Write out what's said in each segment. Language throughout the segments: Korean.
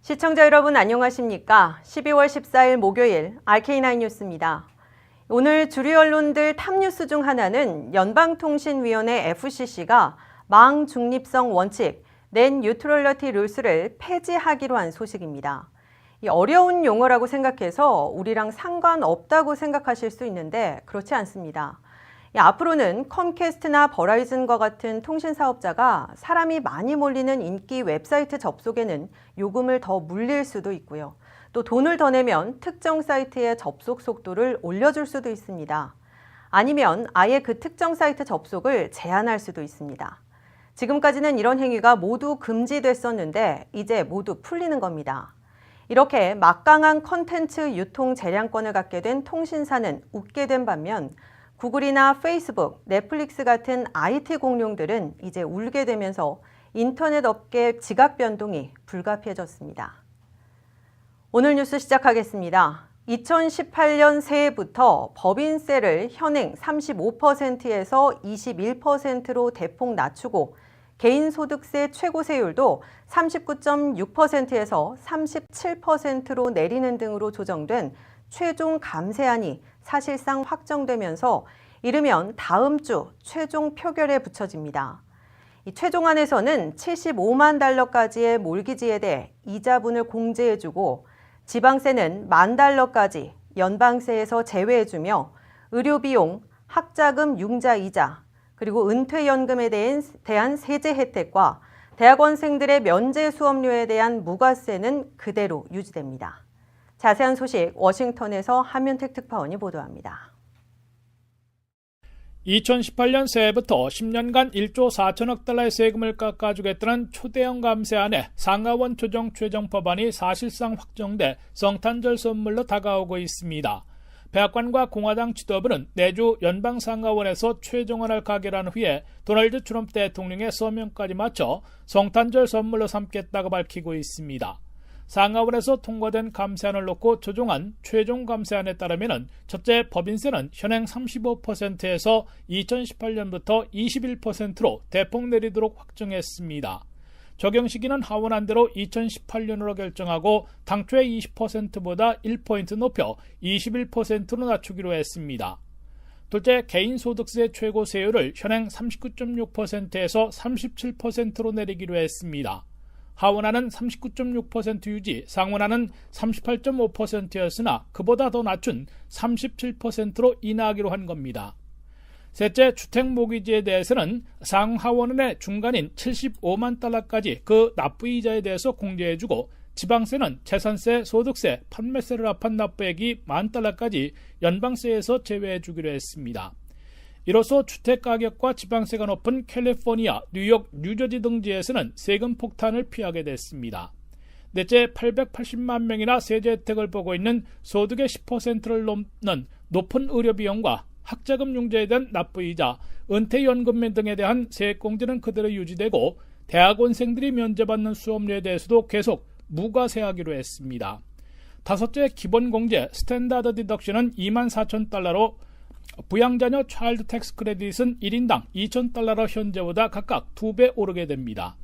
시청자 여러분 안녕하십니까? 12월 14일 목요일 RK9 뉴스입니다. 오늘 주류 언론들 탑뉴스 중 하나는 연방통신위원회 FCC가 망 중립성 원칙, net neutrality rules를 폐지하기로 한 소식입니다. 이 어려운 용어라고 생각해서 우리랑 상관없다고 생각하실 수 있는데 그렇지 않습니다. 앞으로는 컴캐스트나 버라이즌과 같은 통신 사업자가 사람이 많이 몰리는 인기 웹사이트 접속에는 요금을 더 물릴 수도 있고요. 또 돈을 더 내면 특정 사이트의 접속 속도를 올려줄 수도 있습니다. 아니면 아예 그 특정 사이트 접속을 제한할 수도 있습니다. 지금까지는 이런 행위가 모두 금지됐었는데 이제 모두 풀리는 겁니다. 이렇게 막강한 컨텐츠 유통 재량권을 갖게 된 통신사는 웃게 된 반면 구글이나 페이스북, 넷플릭스 같은 IT 공룡들은 이제 울게 되면서 인터넷 업계 지각 변동이 불가피해졌습니다. 오늘 뉴스 시작하겠습니다. 2018년 새해부터 법인세를 현행 35%에서 21%로 대폭 낮추고 개인소득세 최고세율도 39.6%에서 37%로 내리는 등으로 조정된 최종 감세안이 사실상 확정되면서 이르면 다음 주 최종 표결에 붙여집니다. 이 최종안에서는 75만 달러까지의 몰기지에 대해 이자분을 공제해주고 지방세는 $10,000까지 연방세에서 제외해주며 의료비용, 학자금 융자이자, 그리고 은퇴연금에 대한 세제 혜택과 대학원생들의 면제 수업료에 대한 무과세는 그대로 유지됩니다. 자세한 소식 워싱턴에서 한면택 특파원이 보도합니다. 2018년 새해부터 10년간 1조 4천억 달러의 세금을 깎아주겠다는 초대형 감세안에 상하원 조정 최종 법안이 사실상 확정돼 성탄절 선물로 다가오고 있습니다. 백악관과 공화당 지도부는 내주 연방 상하원에서 최종안을 가결한 후에 도널드 트럼프 대통령의 서명까지 마쳐 성탄절 선물로 삼겠다고 밝히고 있습니다. 상하원에서 통과된 감세안을 놓고 조정한 최종 감세안에 따르면 첫째, 법인세는 현행 35%에서 2018년부터 21%로 대폭 내리도록 확정했습니다. 적용 시기는 하원안대로 2018년으로 결정하고 당초의 20%보다 1포인트 높여 21%로 낮추기로 했습니다. 둘째, 개인소득세 최고세율을 현행 39.6%에서 37%로 내리기로 했습니다. 하원안은 39.6% 유지, 상원안은 38.5%였으나 그보다 더 낮춘 37%로 인하하기로 한 겁니다. 셋째, 주택모기지에 대해서는 상하원안의 중간인 75만 달러까지 그 납부이자에 대해서 공제해주고 지방세는 재산세, 소득세, 판매세를 합한 납부액이 $10,000까지 연방세에서 제외해주기로 했습니다. 이로써 주택가격과 지방세가 높은 캘리포니아, 뉴욕, 뉴저지 등 지에서는 세금 폭탄을 피하게 됐습니다. 넷째, 880만 명이나 세제 혜택을 보고 있는 소득의 10%를 넘는 높은 의료비용과 학자금 융자에 대한 납부이자, 은퇴연금 등에 대한 세액공제는 그대로 유지되고 대학원생들이 면제받는 수업료에 대해서도 계속 무과세하기로 했습니다. 다섯째, 기본공제 스탠다드 디덕션은 24,000달러로 부양자녀 차일드 텍스 크레딧은 1인당 2,000달러로 현재보다 각각 2배 오르게 됩니다.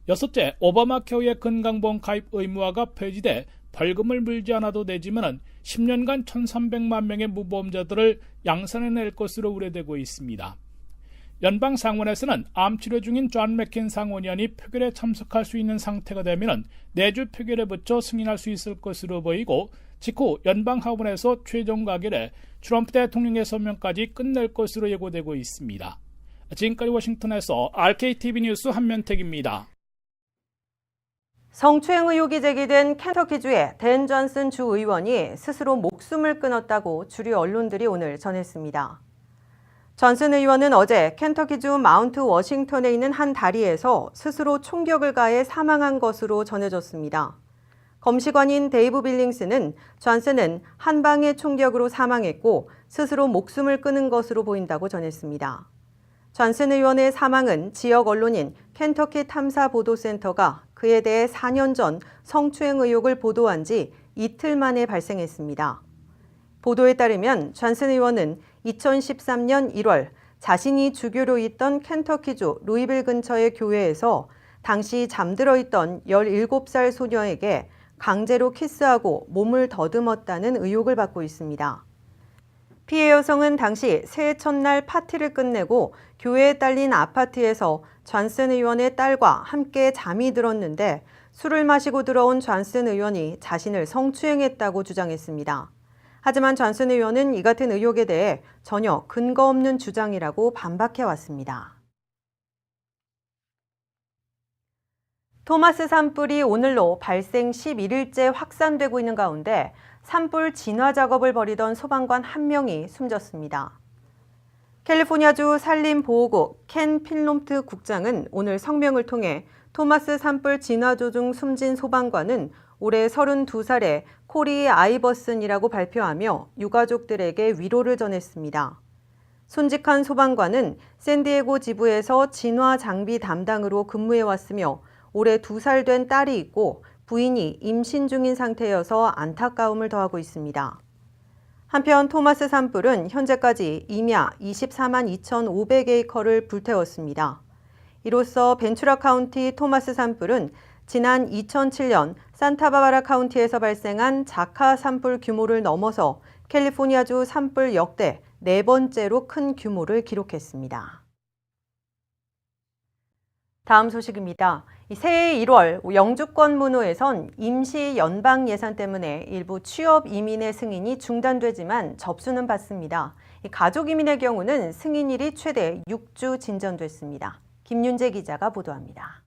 여섯째, 오바마 케어의 건강보험 가입 의무화가 폐지돼 벌금을 물지 않아도 되지만 10년간 1,300만 명의 무보험자들을 양산해낼 것으로 우려되고 있습니다. 연방 상원에서는 암 치료 중인 존 맥케인 상원의원이 표결에 참석할 수 있는 상태가 되면 내주 표결에 붙여 승인할 수 있을 것으로 보이고 직후 연방 하원에서 최종 가결에 트럼프 대통령의 서명까지 끝낼 것으로 예고되고 있습니다. 지금까지 워싱턴에서 RKTV 뉴스 한면택입니다. 성추행 의혹이 제기된 켄터키주의 댄 존슨 주 의원이 스스로 목숨을 끊었다고 주류 언론들이 오늘 전했습니다. 존슨 의원은 어제 켄터키주 마운트 워싱턴에 있는 한 다리에서 스스로 총격을 가해 사망한 것으로 전해졌습니다. 검시관인 데이브 빌링스는 존슨은 한 방의 총격으로 사망했고 스스로 목숨을 끊은 것으로 보인다고 전했습니다. 존슨 의원의 사망은 지역 언론인 켄터키 탐사보도센터가 그에 대해 4년 전 성추행 의혹을 보도한 지 이틀 만에 발생했습니다. 보도에 따르면 존슨 의원은 2013년 1월 자신이 주교로 있던 켄터키주 루이빌 근처의 교회에서 당시 잠들어 있던 17살 소녀에게 강제로 키스하고 몸을 더듬었다는 의혹을 받고 있습니다. 피해 여성은 당시 새해 첫날 파티를 끝내고 교회에 딸린 아파트에서 존슨 의원의 딸과 함께 잠이 들었는데 술을 마시고 들어온 존슨 의원이 자신을 성추행했다고 주장했습니다. 하지만 존슨 의원은 이 같은 의혹에 대해 전혀 근거 없는 주장이라고 반박해왔습니다. 토마스 산불이 오늘로 발생 11일째 확산되고 있는 가운데 산불 진화 작업을 벌이던 소방관 1명이 숨졌습니다. 캘리포니아주 산림보호국 켄 필롬트 국장은 오늘 성명을 통해 토마스 산불 진화조 중 숨진 소방관은 올해 32살의 코리 아이버슨이라고 발표하며 유가족들에게 위로를 전했습니다. 손직한 소방관은 샌디에고 지부에서 진화 장비 담당으로 근무해왔으며 올해 2살 된 딸이 있고 부인이 임신 중인 상태여서 안타까움을 더하고 있습니다. 한편 토마스 산불은 현재까지 임야 24만 2,500에이커를 불태웠습니다. 이로써 벤츄라 카운티 토마스 산불은 지난 2007년 산타바바라 카운티에서 발생한 자카 산불 규모를 넘어서 캘리포니아주 산불 역대 4번째로 큰 규모를 기록했습니다. 다음 소식입니다. 새해 1월 영주권 문호에선 임시 연방 예산 때문에 일부 취업 이민의 승인이 중단되지만 접수는 받습니다. 가족 이민의 경우는 승인일이 최대 6주 진전됐습니다. 김윤재 기자가 보도합니다.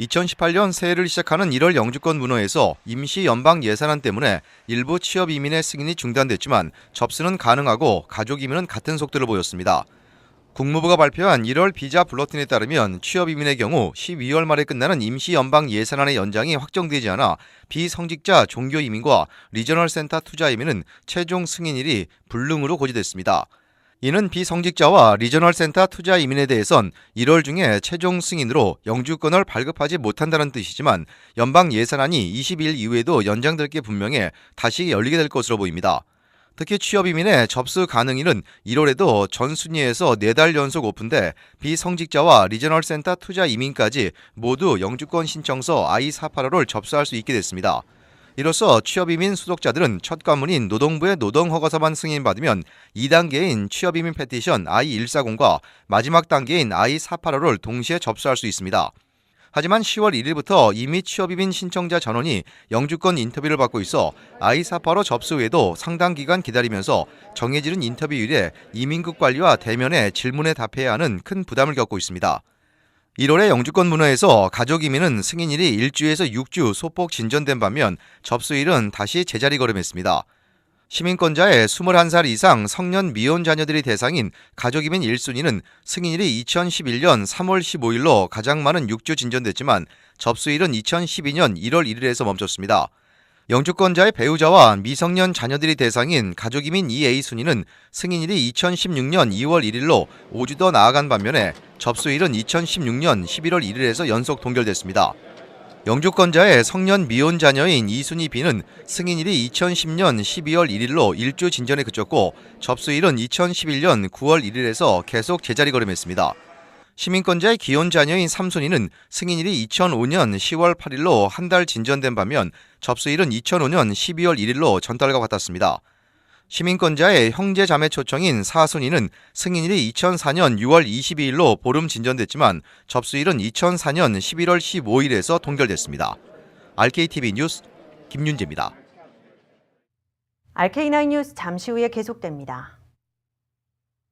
2018년 새해를 시작하는 1월 영주권 문호에서 임시 연방 예산안 때문에 일부 취업 이민의 승인이 중단됐지만 접수는 가능하고 가족 이민은 같은 속도를 보였습니다. 국무부가 발표한 1월 비자 블러틴에 따르면 취업 이민의 경우 12월 말에 끝나는 임시 연방 예산안의 연장이 확정되지 않아 비성직자 종교 이민과 리저널 센터 투자 이민은 최종 승인일이 불능으로 고지됐습니다. 이는 비성직자와 리저널 센터 투자 이민에 대해선 1월 중에 최종 승인으로 영주권을 발급하지 못한다는 뜻이지만 연방 예산안이 20일 이후에도 연장될 게 분명해 다시 열리게 될 것으로 보입니다. 특히 취업 이민의 접수 가능일은 1월에도 전 순위에서 4달 연속 오픈돼 비성직자와 리저널 센터 투자 이민까지 모두 영주권 신청서 I-485를 접수할 수 있게 됐습니다. 이로써 취업 이민 수속자들은 첫 관문인 노동부의 노동허가서만 승인받으면 2단계인 취업 이민 패티션 I-140과 마지막 단계인 I-485를 동시에 접수할 수 있습니다. 하지만 10월 1일부터 이미 취업 이민 신청자 전원이 영주권 인터뷰를 받고 있어 I-485 접수 후에도 상당 기간 기다리면서 정해지는 인터뷰일에 이민국 관리와 대면에 질문에 답해야 하는 큰 부담을 겪고 있습니다. 1월에 영주권 문호에서 가족 이민은 승인일이 1주에서 6주 소폭 진전된 반면 접수일은 다시 제자리 걸음했습니다. 시민권자의 21살 이상 성년 미혼 자녀들이 대상인 가족이민 1순위는 승인일이 2011년 3월 15일로 가장 많은 6주 진전됐지만 접수일은 2012년 1월 1일에서 멈췄습니다. 영주권자의 배우자와 미성년 자녀들이 대상인 가족이민 2A 순위는 승인일이 2016년 2월 1일로 5주 더 나아간 반면에 접수일은 2016년 11월 1일에서 연속 동결됐습니다. 영주권자의 성년 미혼 자녀인 2순위 B는 승인일이 2010년 12월 1일로 1주 진전에 그쳤고 접수일은 2011년 9월 1일에서 계속 제자리 걸음했습니다. 시민권자의 기혼 자녀인 3순위는 승인일이 2005년 10월 8일로 한 달 진전된 반면 접수일은 2005년 12월 1일로 전달과 같았습니다. 시민권자의 형제 자매 초청인 4순위는 승인일이 2004년 6월 22일로 보름 진전됐지만 접수일은 2004년 11월 15일에서 동결됐습니다. RKTV 뉴스 김윤재입니다. RK9 뉴스 잠시 후에 계속됩니다.